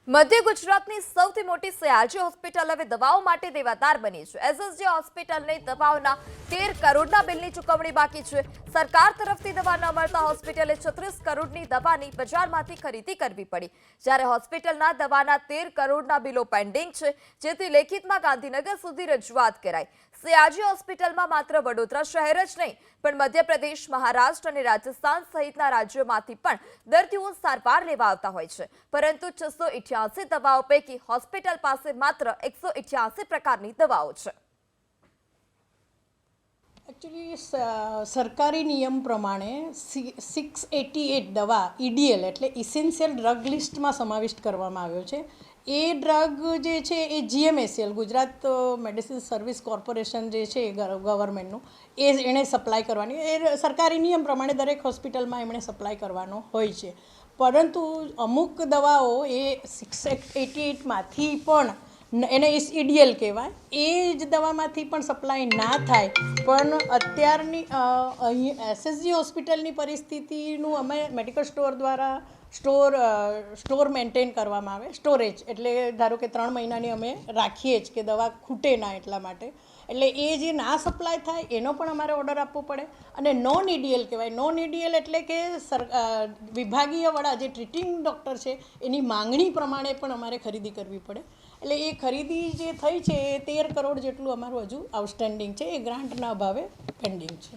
મધ્ય ગુજરાતની સૌથી મોટી સયાજી હોસ્પિટલ હવે દવાઓ માટે દેવાદાર બની છે। એસએસજી હોસ્પિટલને દવાઓના 13 કરોડના બિલની ચૂકવણી બાકી છે। સરકાર તરફથી દવા ન મળતા હોસ્પિટલે 36 કરોડની દવાની બજારમાંથી ખરીદી કરવી પડી, જ્યારે હોસ્પિટલના દવાના 13 કરોડના બિલો પેન્ડિંગ છે, જેથી લેખિતમાં ગાંધીનગર સુધી રજૂઆત કરાઈ। સયાજી હોસ્પિટલમાં માત્ર વડોદરા શહેર જ નહીં, પણ મધ્યપ્રદેશ, મહારાષ્ટ્ર અને રાજસ્થાન સહિતના રાજ્યોમાંથી પણ દર્દીઓ સારવાર લેવા આવતા હોય છે, પરંતુ 688 દવાઓ પૈકી હોસ્પિટલ પાસે માત્ર 188 પ્રકારની દવાઓ છે। एक्चुअली सरकारी नियम प्रमाणे 688 दवा ईडीएल એટલે ઇસેન્શિયલ ડ્રગ લિસ્ટમાં સમાવિષ્ટ કરવામાં આવ્યો છે। એ ડ્રગ જે છે એ જીએમએસએલ ગુજરાત મેડિસિન સર્વિસ કોર્પોરેશન જે છે ગવર્મેન્ટનું એણે સપ્લાય કરવાની, એ સરકારી નિયમ પ્રમાણે દરેક હોસ્પિટલમાં એમણે સપ્લાય કરવાનો હોય છે, પરંતુ અમુક દવાઓ એ 688માંથી પણ એને ઈડીએલ કહેવાય, એ જ દવામાંથી પણ સપ્લાય ના થાય। પણ અત્યારની અહીં એસએસજી હોસ્પિટલની પરિસ્થિતિનું અમે મેડિકલ સ્ટોર દ્વારા સ્ટોર મેન્ટેન કરવામાં આવે, સ્ટોરેજ એટલે ધારો કે 3 મહિનાની અમે રાખીએ જ કે દવા ખૂટે ના એટલા માટે, એટલે એ જે ના સપ્લાય થાય એનો પણ અમારે ઓર્ડર આપવો પડે। અને નોન ઈડીએલ કહેવાય, નોન ઈડીએલ એટલે કે વિભાગીય વડા જે ટ્રીટિંગ ડૉક્ટર છે એની માંગણી પ્રમાણે પણ અમારે ખરીદી કરવી પડે। એટલે એ ખરીદી જે થઈ છે એ 13 કરોડ જેટલું અમારું હજુ આઉટસ્ટેન્ડિંગ છે, એ ગ્રાન્ટના અભાવે પેન્ડિંગ છે।